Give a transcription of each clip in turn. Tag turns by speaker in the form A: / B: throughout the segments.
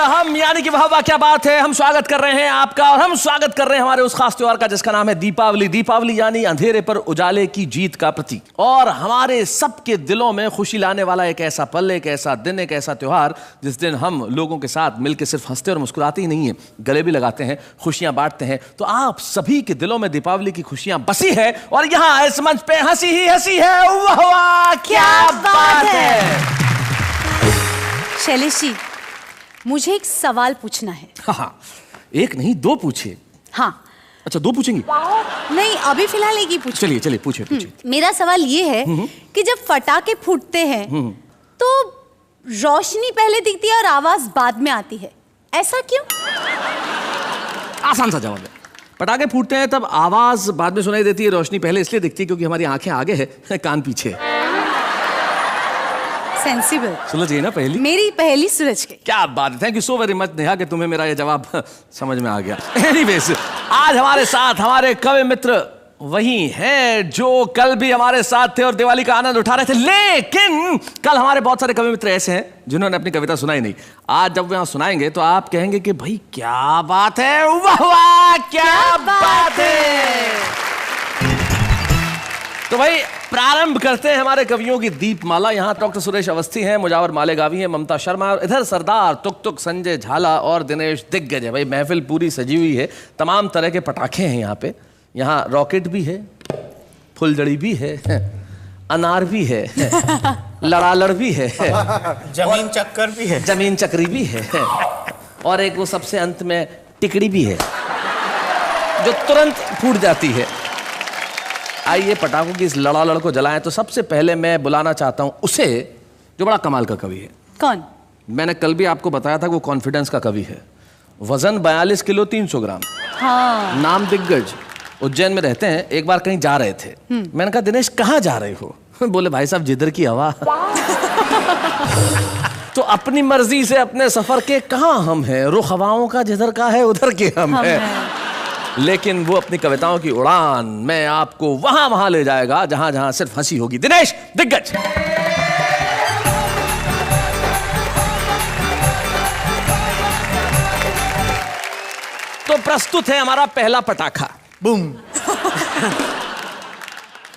A: हम यानी कि वाह क्या बात है, हम स्वागत कर रहे हैं आपका और हम स्वागत कर रहे हैं हमारे उस खास त्योहार का जिसका नाम है दीपावली। दीपावली यानी अंधेरे पर उजाले की जीत का प्रतीक और हमारे सबके दिलों में खुशी लाने वाला एक ऐसा पल, एक ऐसा दिन, एक ऐसा त्योहार जिस दिन हम लोगों के साथ मिलकर सिर्फ हंसते और मुस्कुराते ही नहीं है, गले भी लगाते हैं, खुशियां बांटते हैं। तो आप सभी के दिलों में दीपावली की खुशियां बसी है और यहाँ इस मंच पे हंसी ही हंसी है। वाह क्या बात है।
B: शैलेश जी, मुझे एक सवाल पूछना है।
A: हाँ, एक नहीं दो पूछे।
B: हाँ।
A: अच्छा, दो पूछेंगी?
B: नहीं, अभी फिलहाल एक ही पूछे।
A: चलिए चलिए पूछिए पूछिए।
B: मेरा सवाल ये है कि जब पटाखे फूटते हैं तो रोशनी पहले दिखती है और आवाज बाद में आती है, ऐसा क्यों?
A: आसान सा जवाब है। पटाखे फूटते हैं तब आवाज बाद में सुनाई देती है, रोशनी पहले इसलिए दिखती है क्योंकि हमारी आंखें आगे है, कान पीछे।
B: सेंसिबल
A: सुलझ गई ना पहली? मेरी
B: पहली सुलझ गई।
A: क्या बात है, thank you so very much Neha कि तुम्हें मेरा ये जवाब समझ में आ गया। एनीवेज, आज हमारे साथ हमारे कवि मित्र वही हैं जो कल भी हमारे साथ थे और दिवाली का आनंद उठा रहे थे, लेकिन कल हमारे बहुत सारे कवि मित्र ऐसे हैं जिन्होंने अपनी कविता सुनाई नहीं। आज जब वे यहाँ सुनाएंगे तो आप कहेंगे कि भाई क्या बात है, वाह वाह क्या बात है। तो भाई प्रारंभ करते हैं हमारे कवियों की दीपमाला। यहाँ डॉक्टर सुरेश अवस्थी हैं, मुजावर मालेगावी हैं, ममता शर्मा, और इधर सरदार तुक तुक संजय झाला और दिनेश दिग्गज है। भाई महफिल पूरी सजी हुई है, तमाम तरह के पटाखे हैं यहाँ पे। यहाँ रॉकेट भी है, फुलझड़ी भी है, अनार भी है, लड़ालड़ भी है,
C: जमीन चक्कर भी है,
A: जमीन चक्री भी है, और एक वो सबसे अंत में टिकड़ी भी है जो तुरंत फूट जाती है। आइए पटाखों की इस लड़ालड़ को जलाएं। तो सबसे पहले मैं बुलाना चाहता हूं उसे जो बड़ा कमाल का कवि है।
B: कौन?
A: मैंने कल भी आपको बताया था वो कॉन्फिडेंस का कवि है। वजन 42 किलो 300 ग्राम।
B: हाँ।
A: नाम दिग्गज, उज्जैन में रहते हैं। एक बार कहीं जा रहे थे, मैंने कहा दिनेश कहाँ जा रहे हो? बोले भाई साहब जिधर की हवा। तो अपनी मर्जी से अपने सफर के कहाँ हम हैं, रुख हवाओं का जिधर का है उधर के हम हैं। लेकिन वो अपनी कविताओं की उड़ान में आपको वहां वहां ले जाएगा जहां जहां सिर्फ हंसी होगी। दिनेश दिग्गज। तो प्रस्तुत है हमारा पहला पटाखा।
C: बूम।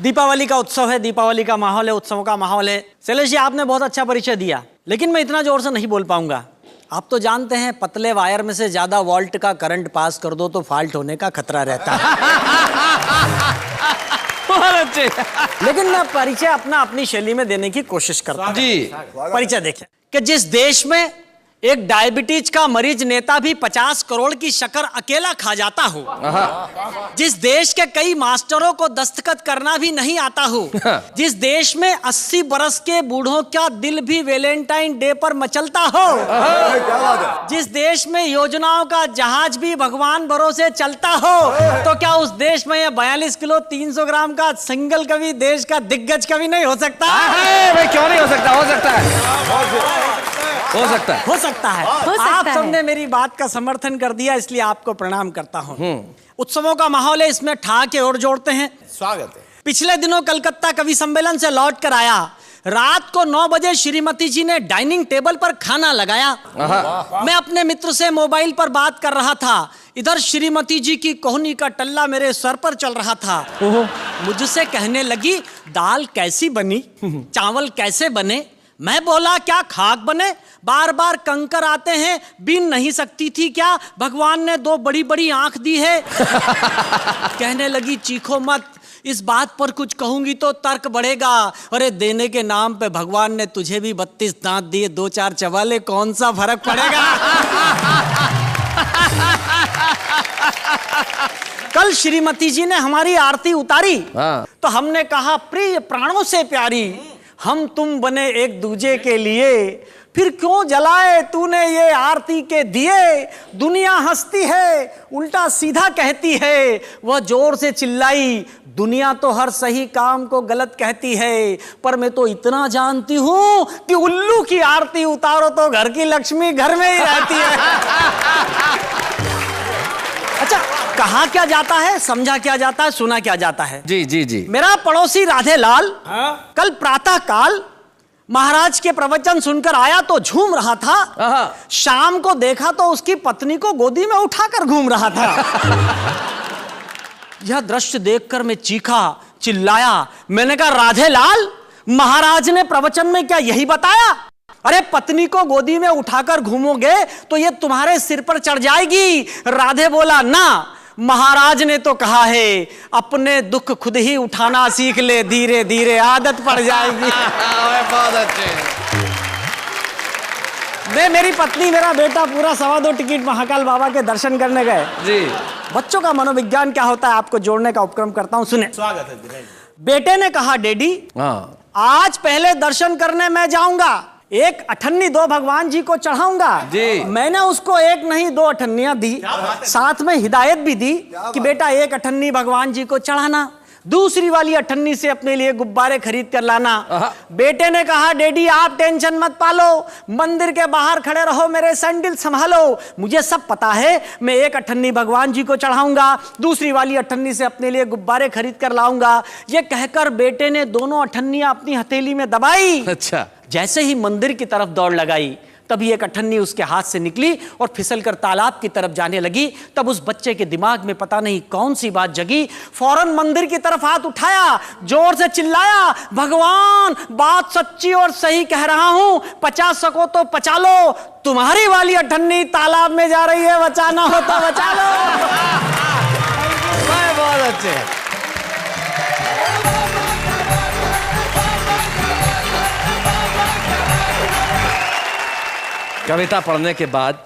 C: दीपावली का उत्सव है, दीपावली का माहौल है, उत्सवों का माहौल है। शैलेश जी, आपने बहुत अच्छा परिचय दिया, लेकिन मैं इतना जोर से नहीं बोल पाऊंगा। आप तो जानते हैं पतले वायर में से ज्यादा वोल्ट का करंट पास कर दो तो फॉल्ट होने का खतरा रहता है।
A: अच्छे।
C: लेकिन मैं परिचय अपनी शैली में देने की कोशिश करता हूं।
A: जी।
C: परिचय देखिए कि जिस देश में एक डायबिटीज का मरीज नेता भी 50 करोड़ की शक्कर अकेला खा जाता हो, जिस देश के कई मास्टरों को दस्तखत करना भी नहीं आता हो, जिस देश में 80 बरस के बूढ़ों का दिल भी वैलेंटाइन डे पर मचलता हो, जिस देश में योजनाओं का जहाज भी भगवान भरोसे चलता हो, तो क्या उस देश में ये 42 किलो 300 ग्राम का सिंगल कवि देश का दिग्गज कवि नहीं हो सकता?
A: भाई क्यों नहीं हो सकता? हो सकता है, हो सकता है,
C: हो सकता है। आप सबने मेरी बात का समर्थन कर दिया, इसलिए आपको प्रणाम करता हूं। उत्सवों का माहौल है, इसमें ठहाके और जोड़ते हैं।
D: स्वागत है।
C: पिछले दिनों कलकत्ता कवि सम्मेलन से लौट कर आया। रात को 9 बजे श्रीमती जी ने डाइनिंग टेबल पर खाना लगाया। मैं अपने मित्र से मोबाइल पर बात कर रहा था, इधर श्रीमती जी की कोहनी का टल्ला मेरे सर पर चल रहा था। मुझसे कहने लगी, दाल कैसी बनी, चावल कैसे बने? मैं बोला, क्या खाक बने? बार बार कंकर आते हैं, बीन नहीं सकती थी क्या? भगवान ने 2 बड़ी बड़ी आंख दी है। कहने लगी, चीखो मत, इस बात पर कुछ कहूंगी तो तर्क बढ़ेगा। अरे देने के नाम पे भगवान ने तुझे भी 32 दांत दिए, 2-4 चबाले, कौन सा फर्क पड़ेगा? कल श्रीमती जी ने हमारी आरती उतारी तो हमने कहा, प्रिय प्राणों से प्यारी, हम तुम बने एक दूजे के लिए, फिर क्यों जलाए तूने ये आरती के दिए? दुनिया हंसती है, उल्टा सीधा कहती है। वह जोर से चिल्लाई, दुनिया तो हर सही काम को गलत कहती है, पर मैं तो इतना जानती हूं कि उल्लू की आरती उतारो तो घर की लक्ष्मी घर में ही रहती है। अच्छा, कहा क्या जाता है, समझा क्या जाता है, सुना क्या जाता है?
A: जी जी जी।
C: मेरा पड़ोसी राधे लाल कल प्रातः काल महाराज के प्रवचन सुनकर आया तो झूम रहा था, शाम को देखा तो उसकी पत्नी को गोदी में उठाकर घूम रहा था। यह दृश्य देखकर मैं चीखा, चिल्लाया। मैंने कहा, राधे लाल, महाराज ने प्रवचन में क्या यही बताया? अरे पत्नी को गोदी में उठाकर घूमोगे तो ये तुम्हारे सिर पर चढ़ जाएगी। राधे बोला, ना, महाराज ने तो कहा है अपने दुख खुद ही उठाना सीख ले, धीरे धीरे आदत पड़ जाएगी।
A: बहुत अच्छे।
C: मैं, मेरी पत्नी, मेरा बेटा पूरा 2.25 टिकट महाकाल बाबा के दर्शन करने गए
A: जी।
C: बच्चों का मनोविज्ञान क्या होता है आपको जोड़ने का उपक्रम करता हूं, सुने।
D: स्वागत है दिनेश।
C: बेटे ने कहा, डैडी, आज पहले दर्शन करने मैं जाऊंगा, एक अठन्नी 2 भगवान जी को चढ़ाऊंगा
A: जी।
C: मैंने उसको एक नहीं 2 अठन्नियां दी, साथ में हिदायत भी दी कि बेटा एक अठन्नी भगवान जी को चढ़ाना, दूसरी वाली अठन्नी से अपने लिए गुब्बारे खरीद कर लाना। बेटे ने कहा, डैडी आप टेंशन मत पालो, मंदिर के बाहर खड़े रहो, मेरे सैंडल संभालो, मुझे सब पता है, मैं एक अठन्नी भगवान जी को चढ़ाऊंगा, दूसरी वाली अठन्नी से अपने लिए गुब्बारे खरीद कर लाऊंगा। ये कहकर बेटे ने दोनों अठन्नियां अपनी हथेली में दबाई।
A: अच्छा।
C: जैसे ही मंदिर की तरफ दौड़ लगाई, तभी एक अठन्नी उसके हाथ से निकली और फिसलकर तालाब की तरफ जाने लगी। तब उस बच्चे के दिमाग में पता नहीं कौन सी बात जगी, फौरन मंदिर की तरफ हाथ उठाया, जोर से चिल्लाया, भगवान, बात सच्ची और सही कह रहा हूं, 50 सको तो बचा लो, तुम्हारी वाली अठन्नी तालाब में जा रही है, बचाना हो तो बचा लो।
A: बहुत अच्छे। कविता पढ़ने के बाद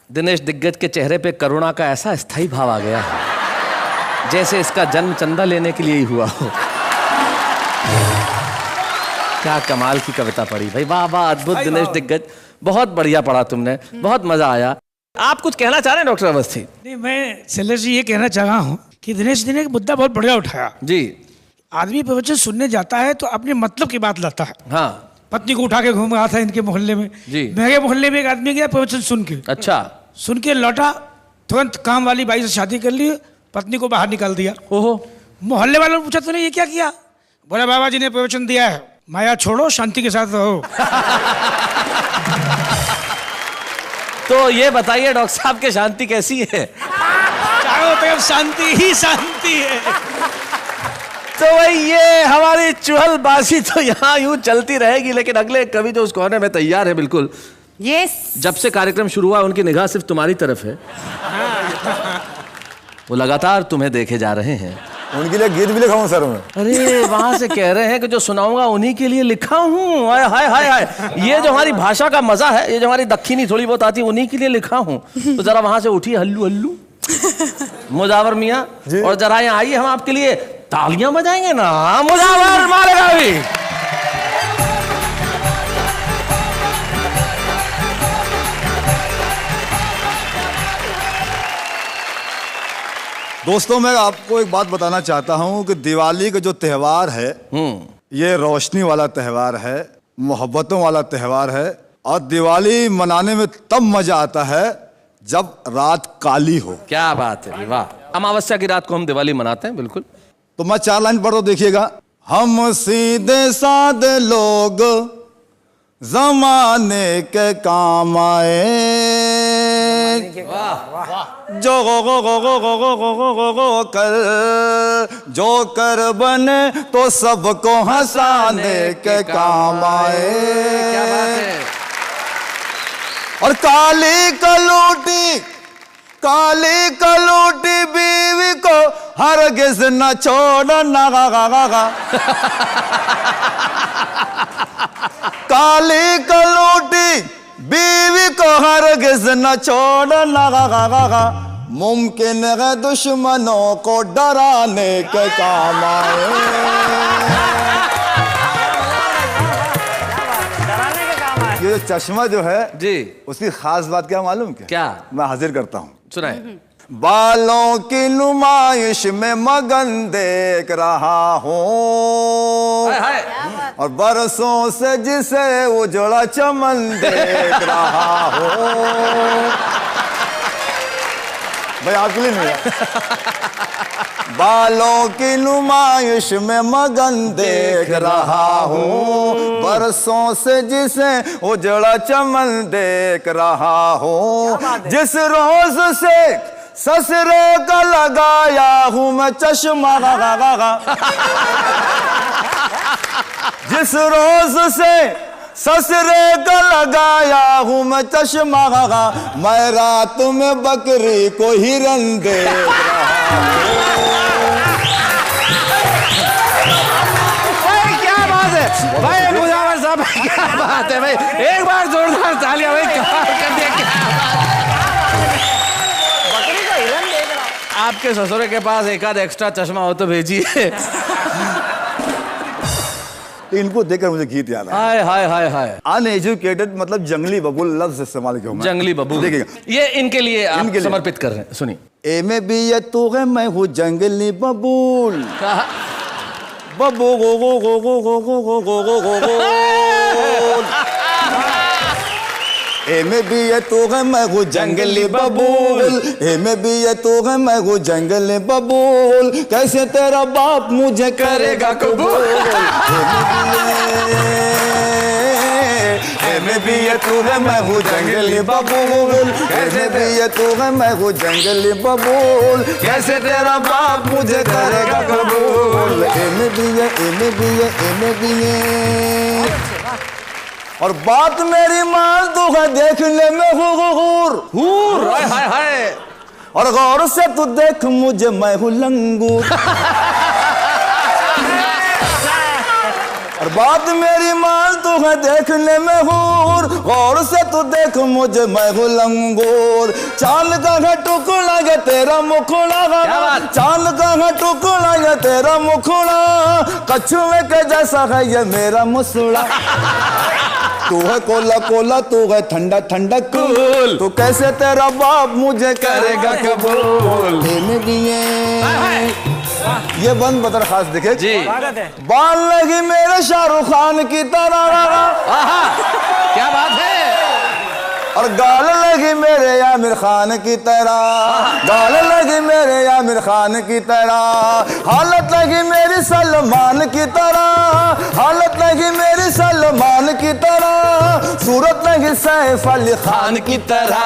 A: दिनेश दिग्गज के चेहरे पे करुणा का ऐसा स्थायी भाव आ गया है जैसे इसका जन्म चंदा लेने के लिए ही हुआ हो। क्या कमाल की कविता पढ़ी भाई, वाह वाह, अद्भुत। दिनेश दिग्गज, बहुत बढ़िया पढ़ा तुमने, बहुत मजा आया। आप कुछ कहना चाह रहे हैं डॉक्टर अवस्थी?
D: नहीं, मैं शैलेश जी ये कहना चाह रहा हूँ कि दिनेश जी ने एक मुद्दा बहुत बढ़िया उठाया
A: जी।
D: आदमी प्रवचन सुनने जाता है तो अपने मतलब की बात लाता है।
A: हाँ,
D: पत्नी को उठा के घूम रहा था इनके मोहल्ले में
A: जी।
D: मेरे मोहल्ले में एक आदमी गया प्रवचन सुन के,
A: अच्छा,
D: सुन के लौटा, तुरंत काम वाली बाई से शादी कर ली, पत्नी को बाहर निकाल दिया।
A: ओहो। मोहल्ले
D: वालों ने पूछा, तूने ये क्या किया? बोला, बाबा जी ने प्रवचन दिया है, माया छोड़ो, शांति के साथ रहो।
A: तो ये बताइए डॉक्टर साहब के शांति कैसी है?
D: चारों तरफ शांति ही शांति है।
A: तो भाई ये हमारी चुहलबाजी तो यहाँ यूं चलती रहेगी, लेकिन अगले कवि जो उस कोने में तैयार है बिल्कुल।
B: यस।
A: जब से कार्यक्रम शुरू हुआ उनकी निगाह सिर्फ तुम्हारी तरफ है। वो लगातार तुम्हें देखे जा रहे हैं।
E: उनके लिए गीत भी लिखा हूँ सर मैं।
A: अरे वहां से कह रहे हैं कि जो सुनाऊंगा उन्हीं के लिए लिखा हूँ। हाय हाय हाय हाय, ये जो हमारी भाषा का मजा है, ये जो हमारी दक्षिणी थोड़ी बहुत आती है, उन्हीं के लिए लिखा हूँ। तो जरा वहां से उठिए हल्लू हल्लू मुजावर मियाँ, और जरा यहाँ आइए, हम आपके लिए तालियां बजाएंगे ना। मुजावर मारेगा भी।
E: दोस्तों, मैं आपको एक बात बताना चाहता हूँ कि दिवाली का जो त्योहार है, ये रोशनी वाला त्योहार है, मोहब्बतों वाला त्योहार है, और दिवाली मनाने में तब मजा आता है जब रात काली हो।
A: क्या बात है, वाह। अमावस्या की रात को हम दिवाली मनाते हैं, बिल्कुल।
E: तो मैं 4 लाइन पढ़ दो, देखिएगा। हम सीधे साधे लोग जमाने के काम आए, जो गो कर बने तो सबको हंसाने के काम आए।
A: क्या बात है।
E: और काली कलूटी बीवी को हरगिज न छोड़ना। काली कलूटी बीवी को हरगिज न छोड़ना, मुमकिन है दुश्मनों को डराने के काम आए। ये जो चश्मा जो है
A: जी,
E: उसकी खास बात क्या मालूम? क्या मैं हाजिर करता हूँ,
A: सुनाए।
E: बालों की नुमाइश में मगन देख रहा हूँ, और बरसों से जिसे उजड़ा चमन देख रहा हूँ। भाई आपके लिए नहीं है। बालों की नुमाइश में मगन देख रहा हूँ, बरसों से जिसे उजड़ा चमन देख रहा हूँ, जिस रोज से ससुरे का लगाया हूँ मैं चश्मा, जिस रोज से ससुरे का लगाया हूँ मैं चश्मा, मैं रात में बकरी को हिरन देख रहा
A: भाई क्या बात है भाई मुजावर साहब, क्या बात है भाई, एक बार जोरदार तालियां भाई, कमाल कर दिया, क्या बात। आपके ससुरे के पास एक आध एक्स्ट्रा चश्मा हो तो भेजिए।
E: इनको देखकर मुझे गीत याद आया।
A: हाय हाय हाय हाय।
E: अनएजुकेटेड मतलब जंगली बबूल लफ्ज इस्तेमाल किया।
A: जंगली बबूल,
E: देखिएगा,
A: ये इनके लिए आप समर्पित कर रहे हैं, सुनिए।
E: ए में भी ये तू है, मैं हूँ जंगली बबूल, बबू गो गो गो गो गो गो गो गो गो गो गो। ए में भी ये तू है, मैं हूँ जंगली बबूल, ए में भी ये तू है, मैं हूँ जंगली बबूल, कैसे तेरा बाप मुझे करेगा कबूल। ए में भी ये तू है, मैं हूँ जंगली बबूल, कैसे भी ये तू है, मैं हूँ जंगली बबूल, कैसे तेरा बाप मुझे करेगा कबूल। ए में भी ये, ए में भी ये, ए में भी ये। और बात मेरी मान तू है देखने में हूर,
A: हाय हाय हाय।
E: और गौर से तू देख मुझे, मैं हूँ लंगूर। और बात मेरी मान तू है देखने में हूर, गौर से तू देख मुझे, मैं हूँ लंगूर। चांद का है टुकड़ा ये तेरा मुखड़ा, चांद का है टुकड़ा ये तेरा मुखड़ा, कछुए के जैसा है ये मेरा मुसड़ा। तू है कोला कोला, तू है ठंडा ठंडा कूल, तू कैसे तेरा बाप मुझे करेगा कबूल। ये बंद बदर खास देखे
A: जी,
E: बाल लगी मेरे शाहरुख खान की तरह,
A: क्या बात है।
E: और गाल लगी मेरे आमिर खान की तरह, गाल लगी मेरे आमिर खान की तरह, हालत लगी मेरी सलमान की तरह, हालत लगी मेरी सलमान की तरह, सूरत लगी सैफ अली खान की तरह।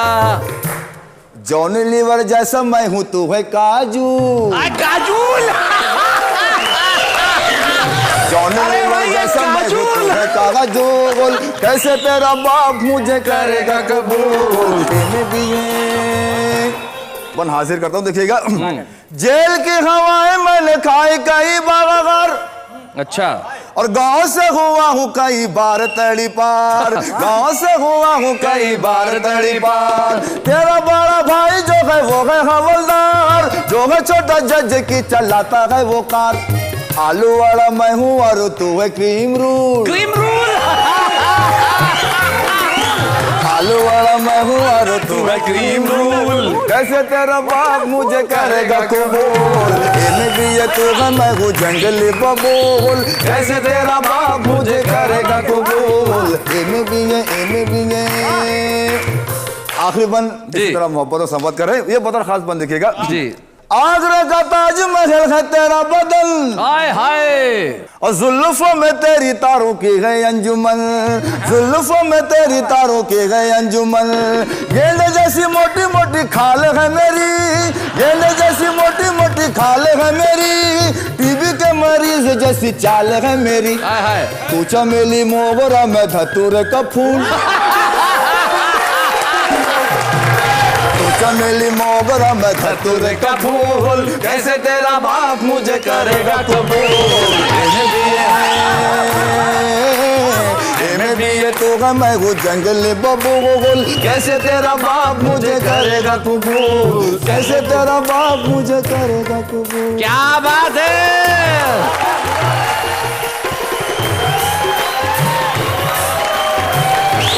E: जॉनी लीवर जैसा मैं हूँ, तू है काजू,
A: काजूल।
E: जॉनी लीवर जैसा मैं हूँ, तू है काजूल, कैसे तेरा बाप मुझे करेगा कबूल। भी बन हाजिर करता हूँ, देखिएगा। जेल की हवाएं मैंने खाई कई बार,
A: अच्छा,
E: और गांव से हुआ हूँ कई बार तड़ी पार, गांव से हुआ हूँ कई बार तड़ी पार। तेरा बड़ा भाई जो है वो है हवलदार, जो है छोटा जज की चलाता है वो कार। आलू वाला मैं हूँ और तू है क्रीम रूल,
A: क्रीम रूल।
E: आलू वाला मैं हूँ और तू है क्रीम रूल, कैसे तेरा बाप मुझे करेगा कबूल। इनमें भी ये तू है, मैं हूँ जंगली बबूल, कैसे तेरा बाप मुझे करेगा कबूल। इनमें भी ये, इनमें भी ये। आखिरी बंद इस तरह मोहब्बत और संवाद कर रहे हैं, ये बदर खास बंद देखिएगा
A: जी।
E: आगरा का ताजमहल है तेरा बदन,
A: हाय हाय।
E: और जुल्फों में तेरी तारों की है अंजुमन, जुल्फों में तेरी तारों की है अंजुमन। गेंद जैसी मोटी मोटी खाल है मेरी, गेंद जैसी मोटी मोटी खाल है मेरी, टीबी के मरीज जैसी चाल है मेरी।
A: हाय हाय।
E: तू चमेली मोगरा में धतूरे का फूल, चमेली मोगरा में धतूरे का फूल, कैसे तेरा बाप मुझे करेगा कबूल। इनमें भी ये तू है, मैं हूँ जंगली बबूल, कैसे तेरा बाप मुझे करेगा कबूल, कैसे तेरा बाप मुझे करेगा कबूल।
A: क्या बात है।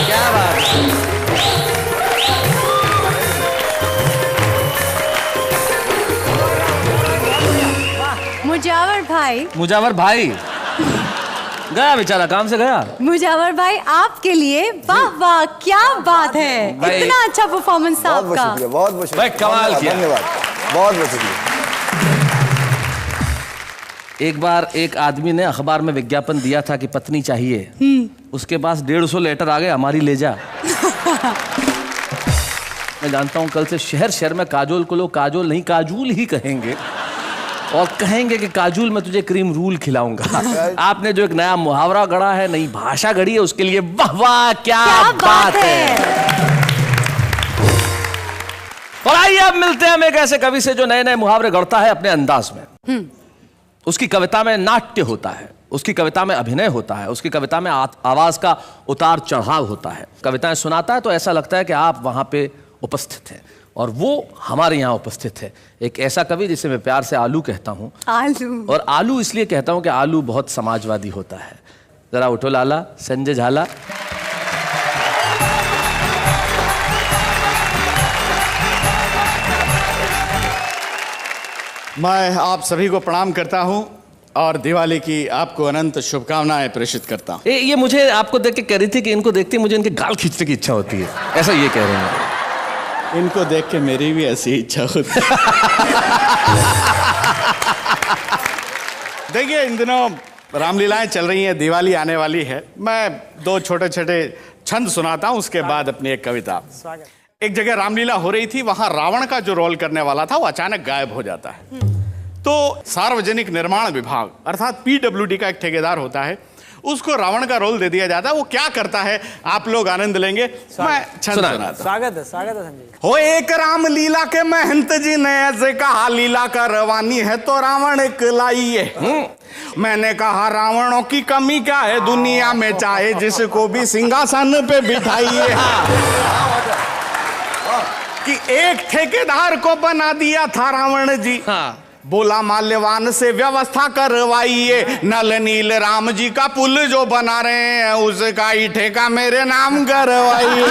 A: क्या बात है।
B: मुजावर भाई,
A: मुजावर भाई, गया बेचारा, काम से गया।
B: मुजावर भाई आपके लिए वाह वाह, क्या बात है,
A: भाई,
B: इतना अच्छा परफॉर्मेंस था आपका।
E: बहुत बहुत शुक्रिया,
A: भाई कमाल किया,
E: धन्यवाद, बहुत बहुत शुक्रिया।
A: एक बार एक आदमी ने अखबार में विज्ञापन दिया था कि पत्नी चाहिए, उसके पास 150 लेटर आ गए, हमारी ले जा। मैं जानता हूं कल से शहर शहर में काजोल को लोग काजोल नहीं काजूल ही कहेंगे, और कहेंगे कि काजूल मैं तुझे क्रीम रूल खिलाऊंगा। आपने जो एक नया मुहावरा गढ़ा है, नई भाषा गढ़ी है, उसके लिए वाह वाह, क्या बात है। और आइए अब मिलते हैं हम एक ऐसे कवि से जो नए नए मुहावरे गढ़ता है अपने अंदाज में। उसकी कविता में नाट्य होता है, उसकी कविता में अभिनय होता है, उसकी कविता में आवाज का उतार चढ़ाव होता है। कविताएं सुनाता है तो ऐसा लगता है कि आप वहां पे उपस्थित हैं, और वो हमारे यहाँ उपस्थित है। एक ऐसा कवि जिसे मैं प्यार से आलू कहता हूँ।
B: आलू, और
A: आलू इसलिए कहता हूँ कि आलू बहुत समाजवादी होता है। जरा उठो लाला, संजय झाला।
F: मैं आप सभी को प्रणाम करता हूं और दिवाली की आपको अनंत शुभकामनाएं प्रेषित करता हूं।
A: ये मुझे आपको देख के कह रही थी कि इनको देखते मुझे इनके गाल खींचने की इच्छा होती है, ऐसा ये कह रहे हैं।
F: इनको देख के मेरी भी ऐसी इच्छा होती है। देखिए, इन दिनों रामलीलाएं चल रही हैं, दिवाली आने वाली है। मैं 2 छोटे छोटे छंद सुनाता हूं, उसके बाद अपनी एक कविता। एक जगह रामलीला हो रही थी, वहां रावण का जो रोल करने वाला था वो अचानक गायब हो जाता है। तो सार्वजनिक निर्माण विभाग अर्थात PWD का एक ठेकेदार होता है, उसको रावण का रोल दे दिया जाता है। वो क्या करता है आप लोग आनंद लेंगे। मैं छंद सुनाता।
C: स्वागत है संजय।
F: हो एक रामलीला के महंत जी ने ऐसे कहा, लीला करवानी है तो रावण एक लाइए। मैंने कहा रावणों की कमी क्या है दुनिया में, चाहे जिसको भी सिंहासन पे बिठाइए। कि एक ठेकेदार को बना दिया था रावण जी। बोला माल्यवान से व्यवस्था करवाइए, नल नील राम जी का पुल जो बना रहे हैं उसका ही ठेका मेरे नाम करवाइए।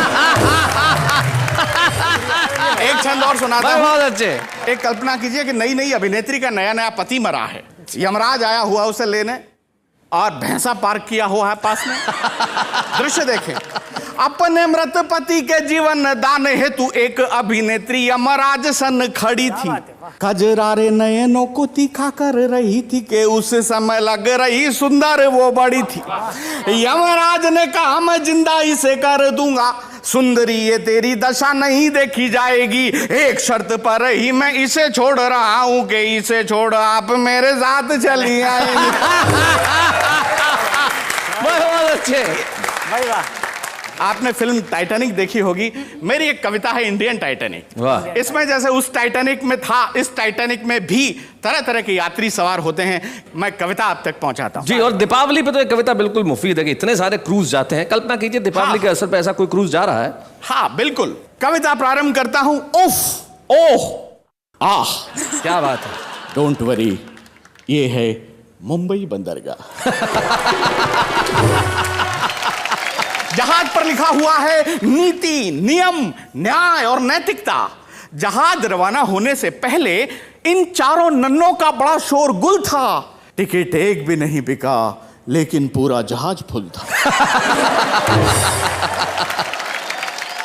F: एक छंद और सुनाता हूं।
A: बहुत अच्छे।
F: एक कल्पना कीजिए कि नई नई अभिनेत्री का नया नया पति मरा है, यमराज आया हुआ उसे लेने, और भैंसा पार्क किया हुआ है पास में। दृश्य देखें, अपने मृत पति के जीवन दान हेतु एक अभिनेत्री यमराज सन खड़ी थी। कजरारे नयनों को तीखा कर रही थी कि उस समय लग रही सुंदर वो बड़ी थी। यमराज ने कहा मैं जिंदा इसे कर दूंगा, सुंदरी ये तेरी दशा नहीं देखी जाएगी, एक शर्त पर ही मैं इसे छोड़ रहा हूं कि इसे छोड़ आप मेरे साथ चली आएंगी।
A: बहुत अच्छे।
C: भाई वाह।
F: आपने फिल्म टाइटैनिक देखी होगी, मेरी एक कविता है इंडियन टाइटैनिक।
A: वाह।
F: इसमें जैसे उस टाइटैनिक में था, इस टाइटैनिक में भी तरह तरह के यात्री सवार होते हैं। मैं कविता आप तक पहुंचाता हूं।
A: जी, और दीपावली पे तो एक कविता बिल्कुल मुफीद है कि इतने सारे क्रूज जाते हैं। कल्पना कीजिए दीपावली के अवसर पे ऐसा कोई क्रूज जा रहा है।
F: हाँ बिल्कुल, कविता प्रारंभ करता हूं। उफ ओह आह,
A: क्या बात है।
F: डोंट वरी, ये है मुंबई बंदरगाह। जहाज पर लिखा हुआ है नीति, नियम, न्याय और नैतिकता। जहाज रवाना होने से पहले इन चारों नन्नों का बड़ा शोरगुल था। टिकट एक भी नहीं बिका, लेकिन पूरा जहाज फुल था।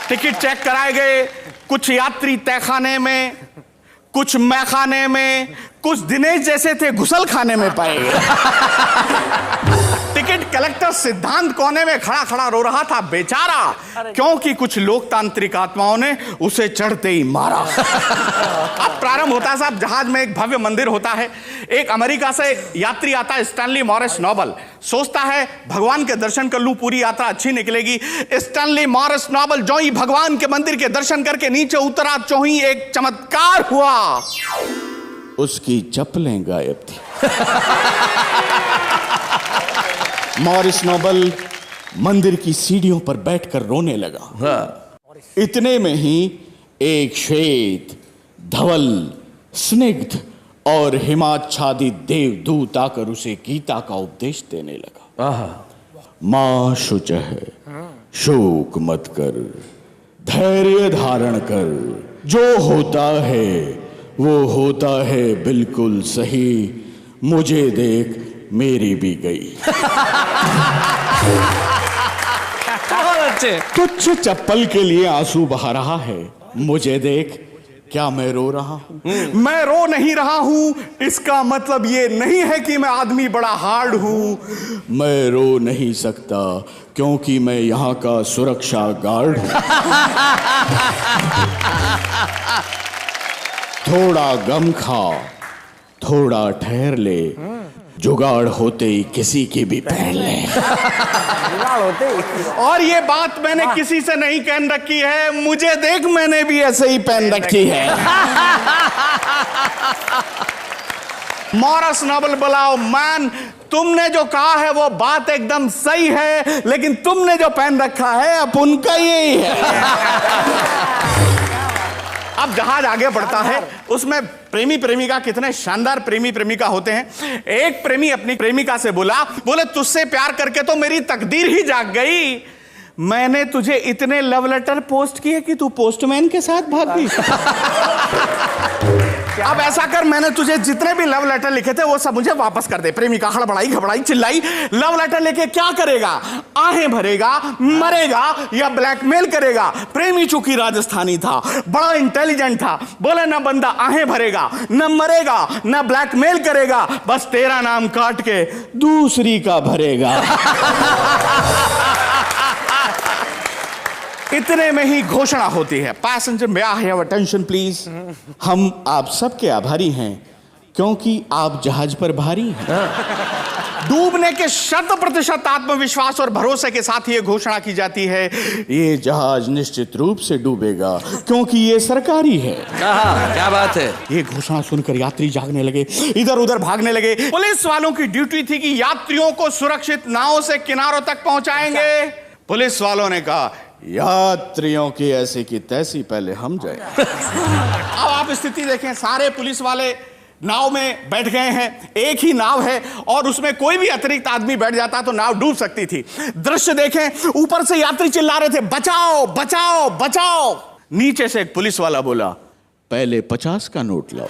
F: टिकट चेक कराए गए, कुछ यात्री तहखाने में, कुछ मैखाने में, कुछ दिनेश जैसे थे घुसल खाने में पाए गए। टिकट कलेक्टर सिद्धांत कोने में खड़ा खड़ा रो रहा था बेचारा, क्योंकि कुछ लोकतांत्रिक आत्माओं ने उसे चढ़ते ही मारा। अब प्रारंभ होता है साहब, जहाज में एक भव्य मंदिर होता है। एक अमेरिका से यात्री आता है, स्टैनली मॉरिस नोबल। सोचता है भगवान के दर्शन कर लूं, पूरी यात्रा अच्छी निकलेगी। स्टैनली मॉरिस नोबल जो ही भगवान के मंदिर के दर्शन करके नीचे उतरा, जो ही एक चमत्कार हुआ, उसकी चप्पलें गायब थी। मॉरिस नोबल मंदिर की सीढ़ियों पर बैठकर रोने लगा। इतने में ही एक श्वेत, धवल, स्निग्ध और हिमाच्छादित देवदूत आकर उसे गीता का उपदेश देने लगा। मां शुचः, शोक मत कर, धैर्य धारण कर, जो होता है वो होता है बिल्कुल सही। मुझे देख, मेरी भी गई।
A: बहुत अच्छे।
F: तुच्छ चप्पल के लिए आंसू बहा रहा है, मुझे देख क्या मैं रो रहा हूं? मैं रो नहीं रहा हूं, इसका मतलब ये नहीं है कि मैं आदमी बड़ा हार्ड हूं। मैं रो नहीं सकता क्योंकि मैं यहाँ का सुरक्षा गार्ड हूं। थोड़ा गम खा, थोड़ा ठहर ले, जुगाड़ होते ही किसी की भी पहन ले। और ये बात मैंने किसी से नहीं कहन रखी है, मुझे देख मैंने भी ऐसे ही पहन रखी है। मॉरस नोबल बुलाओ मैन, तुमने जो कहा है वो बात एकदम सही है, लेकिन तुमने जो पहन रखा है अब उनका यही है। अब जहाज आगे बढ़ता है, उसमें प्रेमी प्रेमिका, कितने शानदार प्रेमी प्रेमिका होते हैं। एक प्रेमी अपनी प्रेमिका से बोले तुझसे प्यार करके तो मेरी तकदीर ही जाग गई। मैंने तुझे इतने लव लेटर पोस्ट किए कि तू पोस्टमैन के साथ भाग गई। अब ऐसा कर, मैंने तुझे जितने भी लव लेटर लिखे थे वो सब मुझे वापस कर दे। प्रेमिका हड़बड़ाई घबराई चिल्लाई, लव लेटर लेके क्या करेगा? आहें भरेगा, मरेगा या ब्लैकमेल करेगा? प्रेमी चूंकि राजस्थानी था, बड़ा इंटेलिजेंट था, बोले ना बंदा आहें भरेगा, न मरेगा, न ब्लैकमेल करेगा, बस तेरा नाम काट के दूसरी का भरेगा। इतने में ही घोषणा होती है, passenger may I have attention please. हम आप सबके आभारी हैं क्योंकि आप जहाज पर भारी हैं। डूबने के 100% आत्मविश्वास और भरोसे के साथ ये घोषणा की जाती है, ये जहाज निश्चित रूप से डूबेगा क्योंकि ये सरकारी है।
A: क्या बात है।
F: ये घोषणा सुनकर यात्री जागने लगे, इधर उधर भागने लगे। पुलिस वालों की ड्यूटी थी कि यात्रियों को सुरक्षित नावों से किनारों तक पहुंचाएंगे। पुलिस वालों ने कहा यात्रियों की ऐसी की तैसी, पहले हम जाए। अब आप स्थिति देखें, सारे पुलिस वाले नाव में बैठ गए हैं, एक ही नाव है और उसमें कोई भी अतिरिक्त आदमी बैठ जाता तो नाव डूब सकती थी। दृश्य देखें, ऊपर से यात्री चिल्ला रहे थे बचाओ बचाओ बचाओ। नीचे से एक पुलिस वाला बोला पहले 50 का नोट लाओ।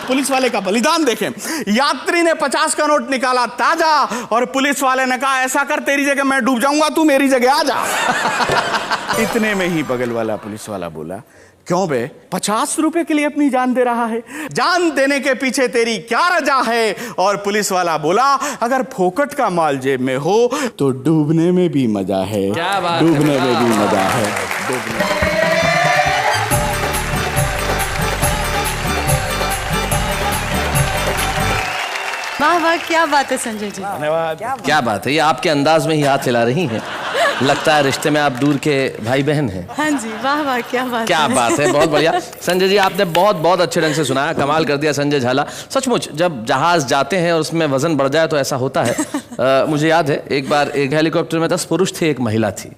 F: पुलिस वाले का बलिदान देखें, यात्री ने 50 का नोट निकाला ताजा और पुलिस वाले ने कहा ऐसा कर, तेरी जगह मैं डूब जाऊंगा, तू मेरी जगह आ जा। इतने में ही बगल वाला पुलिस वाला बोला क्यों बे, 50 रुपए के लिए अपनी जान दे रहा है? जान देने के पीछे तेरी क्या रजा है? और पुलिस वाला बोला अगर फोकट का माल जेब में हो तो डूबने में भी मजा है।
A: क्या बात,
F: डूबने में भी मजा है, डूबने।
B: वाह वाह, क्या बात है संजय जी।
D: धन्यवाद।
A: क्या बात है, ये आपके अंदाज में ही हाथ हिला रही हैं। लगता है रिश्ते में आप दूर के भाई बहन हैं।
B: हाँ जी, वाह वाह, क्या बात
A: क्या
B: है।
A: बात है, बहुत बढ़िया। संजय जी आपने बहुत बहुत अच्छे ढंग से सुनाया, कमाल कर दिया संजय झाला। सचमुच जब जहाज जाते हैं और उसमें वजन बढ़ जाए तो ऐसा होता है। मुझे याद है एक बार एक हेलीकॉप्टर में 10 पुरुष थे, एक महिला थी।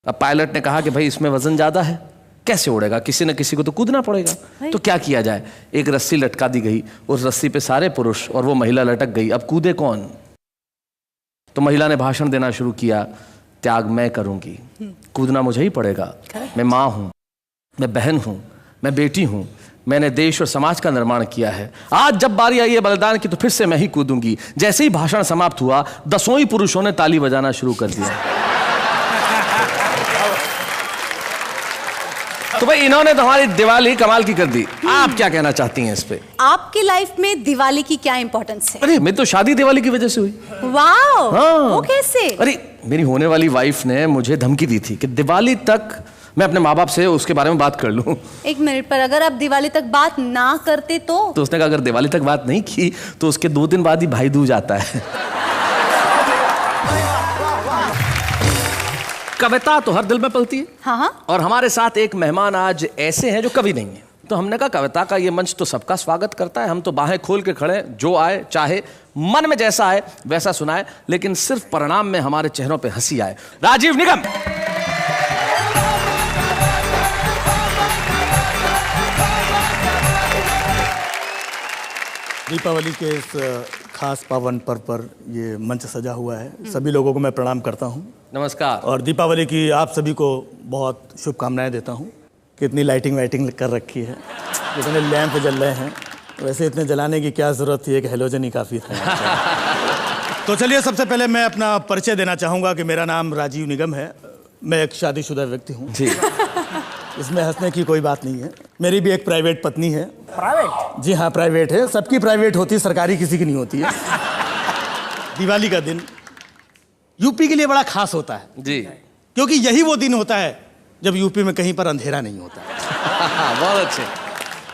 A: अब पायलट ने कहा कि भाई इसमें वजन ज्यादा है, कैसे उड़ेगा, किसी न किसी को तो कूदना पड़ेगा। तो क्या किया जाए, एक रस्सी लटका दी गई, उस रस्सी पे सारे पुरुष और वो महिला लटक गई। अब कूदे कौन? तो महिला ने भाषण देना शुरू किया, त्याग मैं करूंगी, कूदना मुझे ही पड़ेगा। मैं माँ हूं, मैं बहन हूं, मैं बेटी हूं, मैंने देश और समाज का निर्माण किया है। आज जब बारी आई है बलिदान की तो फिर से मैं ही कूदूंगी। जैसे ही भाषण समाप्त हुआ 10 ही पुरुषों ने ताली बजाना शुरू कर दिया। तो भाई इन्होंने तो हमारी दिवाली कमाल की कर दी। आप क्या कहना चाहती हैं इस पे?
B: आपकी लाइफ में दिवाली की क्या इंपॉर्टेंस है?
A: अरे मैं तो शादी दिवाली की वजह से हुई।
B: वाओ,
A: हाँ।
B: वो कैसे?
A: अरे मेरी होने वाली वाइफ ने मुझे धमकी दी थी कि दिवाली तक मैं अपने माँ बाप से उसके बारे में बात कर लूं।
B: एक मिनट, पर अगर आप दिवाली तक बात ना करते तो
A: उसने कहा अगर दिवाली तक बात नहीं की तो उसके 2 दिन बाद ही भाई दूज आता है। कविता तो हर दिल में पलती है।
B: हाँ।
A: और हमारे साथ एक मेहमान आज ऐसे हैं जो कवि नहीं है। तो हमने कहा कविता का ये मंच तो सबका स्वागत करता है, हम तो बाहें खोल के खड़े, जो आए चाहे मन में जैसा आए वैसा सुनाए, लेकिन सिर्फ परिणाम में हमारे चेहरों पे हंसी आए। राजीव निगम।
G: दीपावली के इस खास पावन पर्व पर ये मंच सजा हुआ है। सभी लोगों को मैं प्रणाम करता हूँ।
A: नमस्कार।
G: और दीपावली की आप सभी को बहुत शुभकामनाएं देता हूँ। कितनी लाइटिंग वाइटिंग कर रखी है, कितने लैंप जल रहे हैं, वैसे इतने जलाने की क्या जरूरत थी, एक हेलोजन ही काफी था। तो चलिए सबसे पहले मैं अपना परिचय देना चाहूंगा कि मेरा नाम राजीव निगम है। मैं एक शादीशुदा व्यक्ति हूँ
A: जी।
G: इसमें हंसने की कोई बात नहीं है। मेरी भी एक प्राइवेट पत्नी है। प्राइवेट? जी हाँ, प्राइवेट है। सबकी प्राइवेट होती है, सरकारी किसी की नहीं होती है। दिवाली का दिन यूपी के लिए बड़ा खास होता है
A: जी,
G: क्योंकि यही वो दिन होता है जब यूपी में कहीं पर अंधेरा नहीं होता।
A: बहुत अच्छे।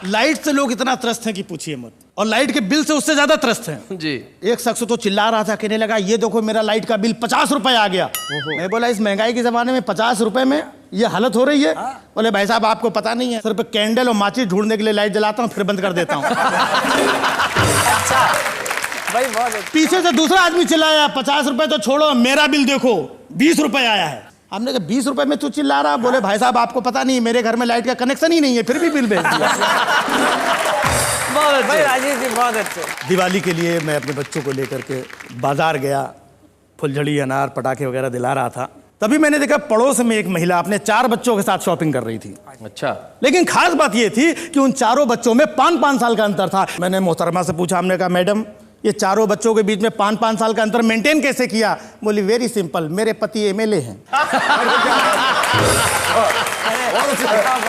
G: लाइट से लोग इतना त्रस्त हैं कि पूछिए मत, और लाइट के बिल से उससे ज्यादा त्रस्त हैं
A: जी।
G: एक शख्स तो चिल्ला रहा था, कहने लगा ये देखो मेरा लाइट का बिल 50 रुपए आ गया। मैं बोला इस महंगाई के जमाने में 50 रुपए में ये हालत हो रही है? बोले भाई साहब आपको पता नहीं है, सिर्फ कैंडल और माचिस ढूंढने के लिए लाइट जलाता हूँ फिर बंद कर देता हूँ। पीछे से दूसरा आदमी चिल्लाया 50 रुपए तो छोड़ो, मेरा बिल देखो 20 रुपए आया है। हमने कहा 20 रुपए में तू चिल्ला रहा? बोले भाई साहब आपको पता नहीं, मेरे घर में लाइट का कनेक्शन ही नहीं है फिर भी बिल भेज दिया।
A: बहुत अच्छे।
C: राजीव जी बहुत अच्छे।
G: दिवाली के लिए मैं अपने बच्चों को लेकर के बाजार गया, फुलझड़ी अनार पटाखे वगैरह दिला रहा था। तभी मैंने देखा पड़ोस में एक महिला अपने 4 बच्चों के साथ शॉपिंग कर रही थी।
A: अच्छा।
G: लेकिन खास बात यह थी कि उन चारों बच्चों में 5-5 साल का अंतर था। मैंने मोहतरमा से पूछा, हमने कहा मैडम ये चारों बच्चों के बीच में 5-5 साल का अंतर मेंटेन कैसे किया? बोली वेरी सिंपल, मेरे पति एमएलए हैं।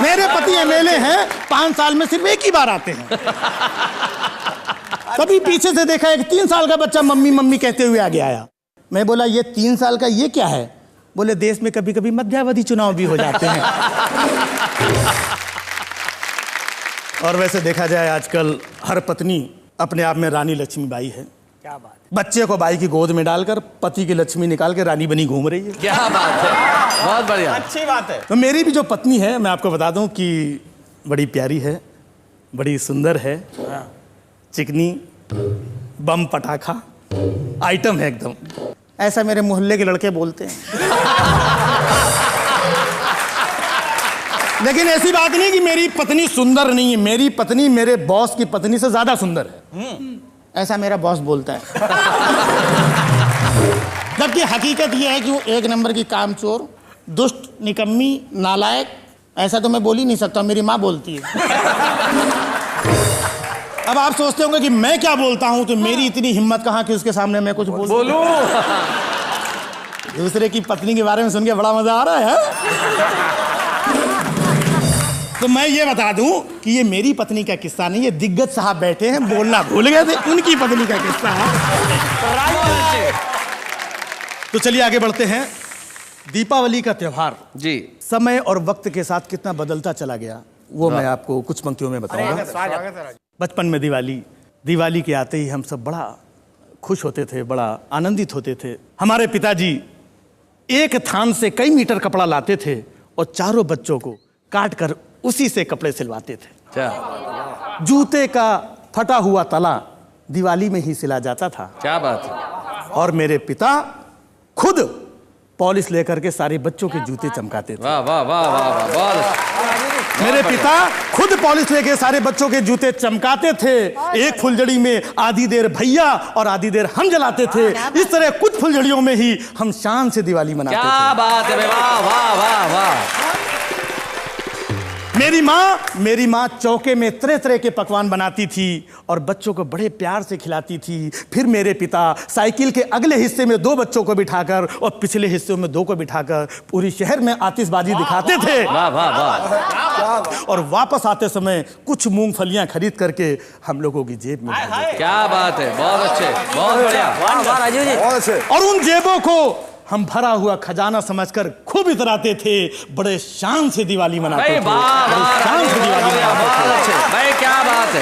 G: मेरे पति एमएलए हैं, 5 साल में सिर्फ एक ही बार आते हैं। तभी पीछे से देखा एक 3 साल का बच्चा मम्मी मम्मी कहते हुए आगे आया। मैं बोला ये 3 साल का ये क्या है? बोले देश में कभी कभी मध्यावधि चुनाव भी हो जाते हैं। और वैसे देखा जाए आजकल हर पत्नी अपने आप में रानी लक्ष्मीबाई है।
C: क्या बात।
G: बच्चे को बाई की गोद में डालकर पति की लक्ष्मी निकाल के रानी बनी घूम रही है।
A: क्या बात है, बहुत बढ़िया।
C: अच्छी बात है।
G: तो मेरी भी जो पत्नी है मैं आपको बता दूं कि बड़ी प्यारी है, बड़ी सुंदर है, चिकनी बम पटाखा आइटम है एकदम। ऐसा मेरे मोहल्ले के लड़के बोलते हैं। लेकिन ऐसी बात नहीं कि मेरी पत्नी सुंदर नहीं है, मेरी पत्नी मेरे बॉस की पत्नी से ज्यादा सुंदर है, ऐसा मेरा बॉस बोलता है। जबकि हकीकत यह है कि वो 1 नंबर की कामचोर, दुष्ट, निकम्मी, नालायक, ऐसा तो मैं बोल ही नहीं सकता, मेरी माँ बोलती है। अब आप सोचते होंगे कि मैं क्या बोलता हूं, तो मेरी इतनी हिम्मत कहां कि उसके सामने मैं कुछ बोलूं। दूसरे की पत्नी के बारे में सुन के बड़ा मजा आ रहा है। तो मैं ये बता दूं कि ये मेरी पत्नी का किस्सा नहीं, ये दिग्गज साहब बैठे हैं, बोलना भूल गए थे, उनकी पत्नी का किस्सा है। तो चलिए आगे बढ़ते हैं। दीपावली का त्योहार
A: जी
G: समय और वक्त के साथ कितना बदलता चला गया वो मैं आपको कुछ पंक्तियों में बताऊंगा। बचपन में दिवाली के आते ही हम सब बड़ा खुश होते थे, बड़ा आनंदित होते थे। हमारे पिताजी एक थान से कई मीटर कपड़ा लाते थे और चारों बच्चों को काट कर उसी से कपड़े सिलवाते थे।
A: क्या
G: जूते का फटा हुआ तला दिवाली में ही सिला जाता था।
A: क्या बात है।
G: और मेरे पिता खुद पॉलिश लेकर के सारे बच्चों के जूते चमकाते थे।
A: वाह वाह वाह वाह वाह, बहुत।
G: मेरे पिता खुद पॉलिश लेके सारे बच्चों के जूते चमकाते थे। एक फुलझड़ी में आधी देर भैया और आधी देर हम जलाते थे। इस तरह कुछ फुलझड़ियों में ही हम शान से दिवाली मनाते थे।
A: क्या बात है, वाह वाह वाह वाह।
G: मेरी माँ चौके में तरह तरह के पकवान बनाती थी और बच्चों को बड़े प्यार से खिलाती थी। फिर मेरे पिता साइकिल के अगले हिस्से में 2 बच्चों को बिठाकर और पिछले हिस्से में 2 को बिठाकर पूरी शहर में आतिशबाजी दिखाते थे।
A: वाह वाह वाह।
G: और वापस आते समय कुछ मूंगफलियां खरीद करके हम लोगों की जेब में डाल देते।
A: क्या बात है, बहुत अच्छे, बहुत बढ़िया।
G: और उन जेबों को हम भरा हुआ खजाना समझकर खूब इतराते थे। बड़े शान से दिवाली मनाते थे।
A: भाई क्या बात है।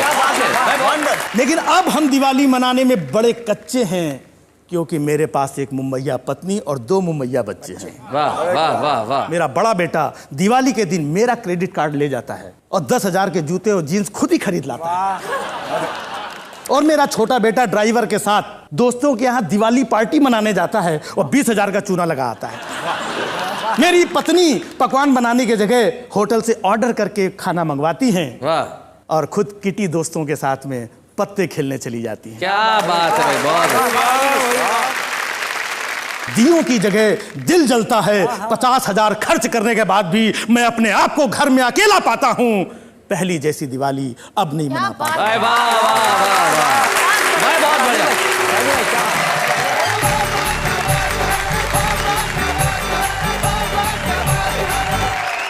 G: लेकिन अब हम दिवाली मनाने में बड़े कच्चे हैं क्योंकि मेरे पास एक मुम्बैया पत्नी और 2 मुम्बैया बच्चे हैं।
A: वाह वाह वाह वाह।
G: मेरा बड़ा बेटा दिवाली के दिन मेरा क्रेडिट कार्ड ले जाता है और 10,000 के जूते और जीन्स खुद ही खरीद लाता है। और मेरा छोटा बेटा ड्राइवर के साथ दोस्तों के यहाँ दिवाली पार्टी मनाने जाता है और 20,000 का चूना लगा आता है। मेरी पत्नी पकवान बनाने की जगह होटल से ऑर्डर करके खाना मंगवाती हैं।
A: वाह।
G: और खुद किटी दोस्तों के साथ में पत्ते खेलने चली जाती हैं।
A: क्या बात है भाई, बहुत।
G: दियों की जगह दिल जलता है। 50,000 खर्च करने के बाद भी मैं अपने आप को घर में अकेला पाता हूं। पहली जैसी दिवाली अब नहीं मना पाता।
A: वाह वाह वाह वाह वाह, बहुत बढ़िया।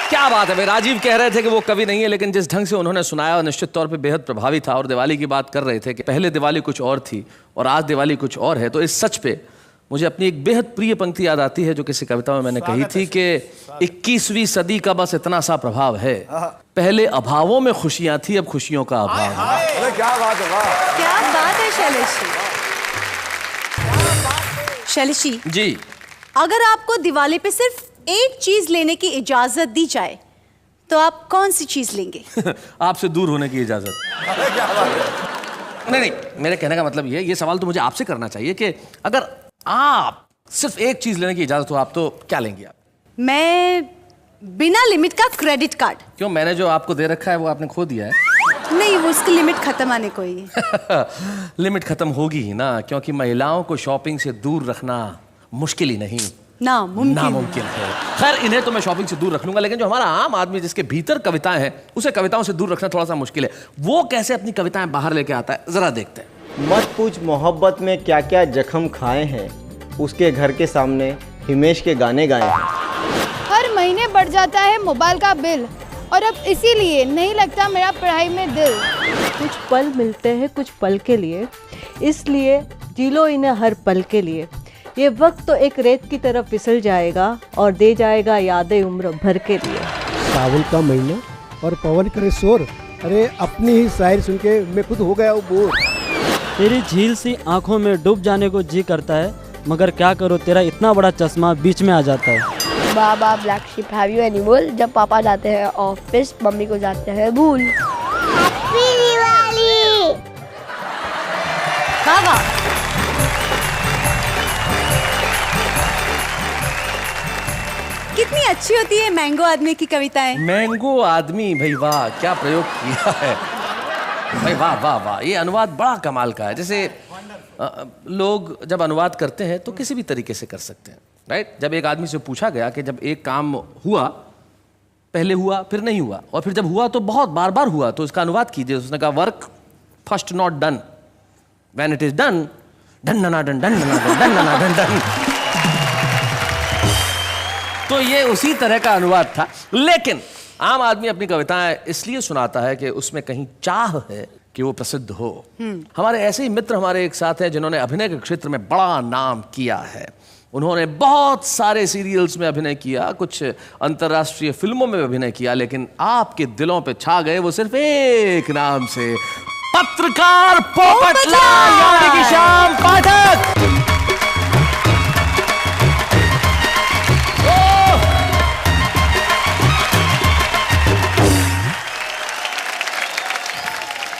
A: क्या बात है भाई। राजीव कह रहे थे कि वो कवि नहीं है, लेकिन जिस ढंग से उन्होंने सुनाया निश्चित तौर पे बेहद प्रभावी था। और दिवाली की बात कर रहे थे कि पहले दिवाली कुछ और थी और आज दिवाली कुछ और है। तो इस सच पे मुझे अपनी एक बेहद प्रिय पंक्ति याद आती है जो किसी कविता में मैंने कही थी कि 21वीं सदी का बस इतना सा प्रभाव है, पहले अभावों में खुशियां थी, अब खुशियों का अभाव है।
E: क्या बात है, वाह।
B: क्या बात है शैलेश जी। शैलेश
A: जी,
B: अगर आपको दिवाली पे सिर्फ एक चीज लेने की इजाजत दी जाए तो आप कौन सी चीज लेंगे?
A: आपसे दूर होने की इजाजत। नहीं, मेरे कहने का मतलब ये सवाल तो मुझे आपसे करना चाहिए कि अगर आप सिर्फ एक चीज लेने की इजाजत हो, आप तो क्या लेंगे? आप?
B: मैं बिना लिमिट का क्रेडिट कार्ड।
A: क्यों, मैंने जो आपको दे रखा है वो आपने खो दिया है?
B: नहीं, वो उसकी लिमिट खत्म आने को ही है।
A: लिमिट खत्म होगी ही ना, क्योंकि महिलाओं को शॉपिंग से दूर रखना मुश्किल ही नहीं, नामुमकिन है। खैर, इन्हें तो मैं शॉपिंग से दूर रख लूंगा, लेकिन जो हमारा आम आदमी जिसके भीतर कविताएं हैं उसे कविताओं से दूर रखना थोड़ा सा मुश्किल है। वो कैसे अपनी कविताएं बाहर लेके आता है, जरा देखते हैं।
H: मत पूछ मोहब्बत में क्या क्या जख्म खाए हैं, उसके घर के सामने हिमेश के गाने गाए हैं।
I: हर महीने बढ़ जाता है मोबाइल का बिल और अब इसीलिए नहीं लगता मेरा पढ़ाई में दिल।
J: कुछ पल मिलते हैं कुछ पल के लिए, इसलिए जी लो इन्हें हर पल के लिए। ये वक्त तो एक रेत की तरफ फिसल जाएगा और दे जाएगा यादें उम्र भर के लिए।
K: सावन का महीना और पवन करे शोर, अरे अपनी ही शायरी सुन के मैं खुद हो गया हूँ बोर।
L: तेरी झील सी आंखों में डूब जाने को जी करता है, मगर क्या करो तेरा इतना बड़ा चश्मा बीच में आ जाता है।
I: Baa baa black sheep have you any wool, जब पापा जाते हैं ऑफिस मम्मी को जाते हैं भूल। हैप्पी दिवाली।
B: बाबा कितनी अच्छी होती है मैंगो आदमी की कविताएं।
A: मैंगो आदमी, भाई वाह, क्या प्रयोग किया है भाई, वाह वाह वाह। ये अनुवाद बड़ा कमाल का है। जैसे लोग जब अनुवाद करते हैं तो किसी भी तरीके से कर सकते हैं, राइट? जब एक आदमी से पूछा गया कि जब एक काम हुआ, पहले हुआ फिर नहीं हुआ और फिर जब हुआ तो बहुत बार बार हुआ, तो इसका अनुवाद कीजिए। उसने कहा work first not done, when it is done done done done done done done. तो ये उसी तरह का अनुवाद था। लेकिन आम आदमी अपनी कविताएं इसलिए सुनाता है कि उसमें कहीं चाह है कि वो प्रसिद्ध हो। हमारे ऐसे ही मित्र हमारे एक साथ हैं जिन्होंने अभिनय के क्षेत्र में बड़ा नाम किया है। उन्होंने बहुत सारे सीरियल्स में अभिनय किया, कुछ अंतर्राष्ट्रीय फिल्मों में अभिनय किया, लेकिन आपके दिलों पे छा गए वो सिर्फ एक नाम से, पत्रकार पोपटलाल यानी कि श्याम पाठक।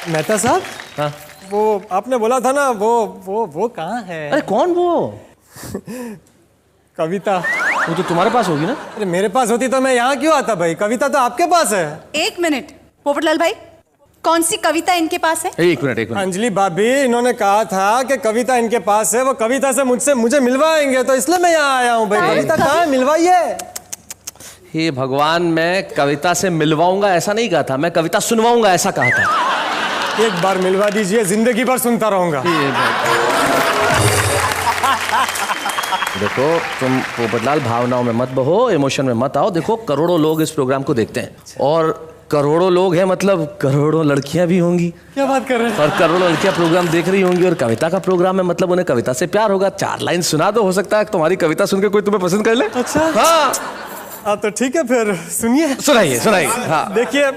K: मेहता साहब,
A: हाँ?
K: वो आपने बोला था ना, वो कहाँ है?
A: अरे कौन वो?
K: कविता।
A: वो तो तुम्हारे पास होगी ना?
K: अरे मेरे पास होती तो मैं यहाँ क्यों आता भाई, कविता तो आपके पास है।
B: एक मिनट पोपटलाल भाई, कौन सी कविता इनके पास है?
A: एक मिनट।
K: अंजलि भाभी, इन्होंने कहा था कि कविता इनके पास है, वो कविता से मुझे मिलवाएंगे, तो इसलिए मैं यहाँ आया हूँ भाई। कविता कहाँ है, मिलवाइए।
A: हे भगवान, मैं कविता से मिलवाऊंगा ऐसा नहीं कहा था, मैं कविता सुनवाऊंगा ऐसा कहा था।
K: एक बार मिलवा दीजिए, जिंदगी भर सुनता रहूंगा।
A: देखो, तुम पोपटलाल भावनाओं में मत बहो, इमोशन में मत आओ। देखो, करोड़ों लोग इस प्रोग्राम को देखते हैं और करोड़ों लोग हैं, मतलब करोड़ों लड़कियां भी होंगी।
K: क्या बात कर रहे हैं?
A: और करोड़ों लड़कियां प्रोग्राम देख रही होंगी और कविता का प्रोग्राम है, मतलब उन्हें कविता से प्यार होगा। 4 लाइन सुना दो, हो सकता है तुम्हारी कविता सुनकर कोई तुम्हें पसंद कर ले।
K: अच्छा,
A: हाँ
K: तो ठीक है, फिर सुनिए।
A: सुनाइए। हाँ।
K: देखिए,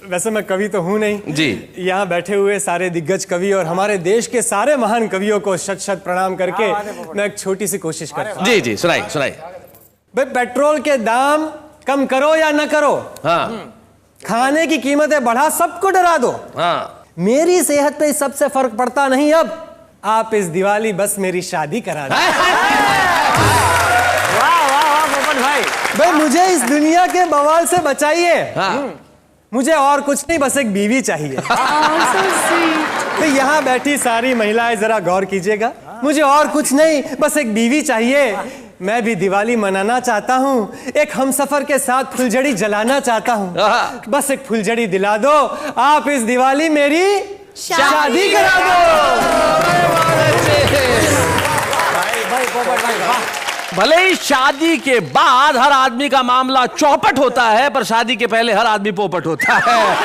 K: वैसे मैं कवि तो हूँ नहीं
A: जी।
K: यहाँ बैठे हुए सारे दिग्गज कवि और हमारे देश के सारे महान कवियों को शत शत प्रणाम करके मैं एक छोटी सी कोशिश करता हूँ।
A: जी, सुनाइए।
K: भाई, पेट्रोल के दाम कम करो या न करो,
A: हाँ,
K: खाने की कीमतें बढ़ा सबको डरा दो, हाँ, मेरी सेहत पे सबसे फर्क पड़ता नहीं। अब आप इस दिवाली बस मेरी शादी करा दो। भाई, मुझे इस दुनिया के बवाल से बचाइए। मुझे और कुछ नहीं, बस एक बीवी चाहिए। तो यहाँ बैठी सारी महिलाएं जरा गौर कीजिएगा, मुझे और कुछ नहीं, बस एक बीवी चाहिए। मैं भी दिवाली मनाना चाहता हूँ, एक हमसफर के साथ फुलझड़ी जलाना चाहता हूँ। बस एक फुलझड़ी दिला दो, आप इस दिवाली मेरी शादी करा दो।
A: भले ही शादी के बाद हर आदमी का मामला चौपट होता है, पर शादी के पहले हर आदमी पोपट होता है।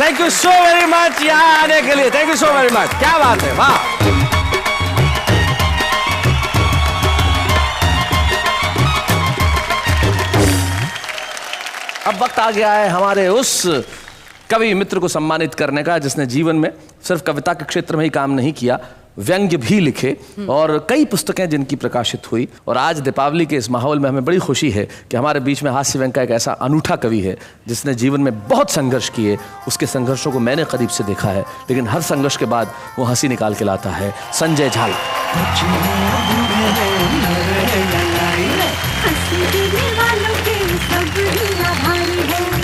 A: Thank you so very much यहाँ आने के लिए, thank you so very much. क्या बात है, वाह। अब वक्त आ गया है हमारे उस कवि मित्र को सम्मानित करने का जिसने जीवन में सिर्फ कविता के क्षेत्र में ही काम नहीं किया, व्यंग्य भी लिखे और कई पुस्तकें जिनकी प्रकाशित हुई। और आज दीपावली के इस माहौल में हमें बड़ी खुशी है कि हमारे बीच में हास्य व्यंग्य का एक ऐसा अनूठा कवि है जिसने जीवन में बहुत संघर्ष किए। उसके संघर्षों को मैंने करीब से देखा है, लेकिन हर संघर्ष के बाद वो हंसी निकाल के लाता है। संजय झाल।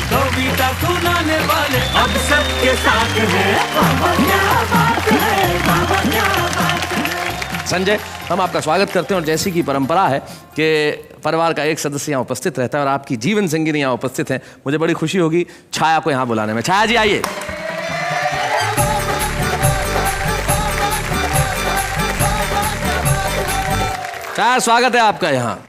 A: कविता सुनाने वाले अब सबके साथ हैं। संजय, हम आपका स्वागत करते हैं और जैसी कि परंपरा है कि परिवार का एक सदस्य यहाँ उपस्थित रहता है और आपकी जीवन संगिनी यहाँ उपस्थित हैं, मुझे बड़ी खुशी होगी छाया को यहाँ बुलाने में। छाया जी आइए। छाया, स्वागत है आपका यहाँ।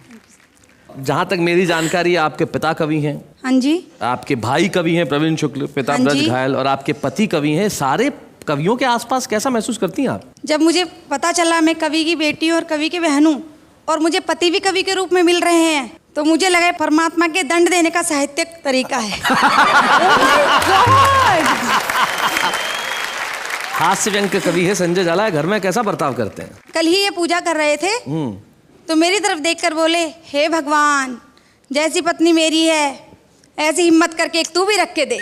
A: जहां तक मेरी जानकारी है आपके पिता कवि हैं।
M: हाँ जी।
A: आपके भाई कवि हैं प्रवीण शुक्ल, पिता
M: हाँ
A: ब्रज घायल, और आपके पति कवि हैं। सारे कवियों के आसपास कैसा महसूस करती हैं आप?
M: जब मुझे पता चला मैं कवि की बेटी और कवि के बहन हूँ और मुझे पति भी कवि के रूप में मिल रहे हैं, तो मुझे लगा परमात्मा के दंड देने का साहित्यिक तरीका है।
A: हास्य व्यंग्य के कवि है संजय झाला, घर में कैसा बर्ताव करते हैं?
M: कल ही ये पूजा कर रहे थे तो मेरी तरफ देखकर बोले, हे भगवान, जैसी पत्नी मेरी है ऐसी हिम्मत करके एक तू भी रख के दे।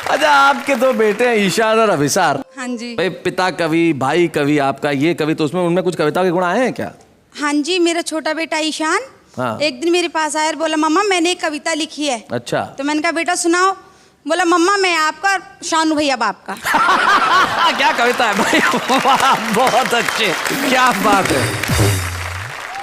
A: अच्छा, आपके दो बेटे हैं ईशान और अभिसार।
M: हाँ जी।
A: भाई पिता कवि, भाई कवि, आपका ये कवि, तो उसमें उनमें कुछ कविता के गुण आए हैं क्या?
M: हाँ जी, मेरा छोटा बेटा ईशान एक दिन मेरे पास आया और बोला, मम्मा मैंने एक कविता लिखी है।
A: अच्छा।
M: तो मैंने कहा बेटा सुनाओ। बोला, मम्मा मैं आपका, शानू भैया बाप का।
A: क्या कविता है भाई, बहुत अच्छे, क्या बात है।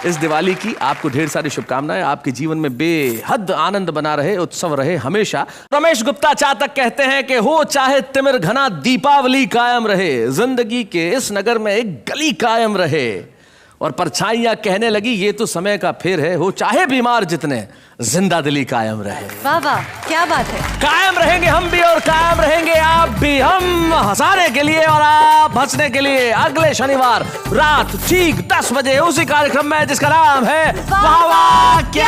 A: इस दिवाली की आपको ढेर सारी शुभकामनाएं, आपके जीवन में बेहद आनंद बना रहे, उत्सव रहे हमेशा। रमेश गुप्ता चातक कहते हैं कि हो चाहे तिमिर घना, दीपावली कायम रहे। जिंदगी के इस नगर में एक गली कायम रहे। और परछाइयां कहने लगी ये तो समय का फेर है, हो चाहे बीमार जितने, जिंदा दिली कायम रहे।
B: वाह वाह, क्या बात है।
A: कायम रहेंगे हम भी और कायम रहेंगे आप भी, हम हंसाने के लिए और आप हंसने के लिए। अगले शनिवार रात ठीक 10 बजे उसी कार्यक्रम में जिसका नाम है वाह वाह क्या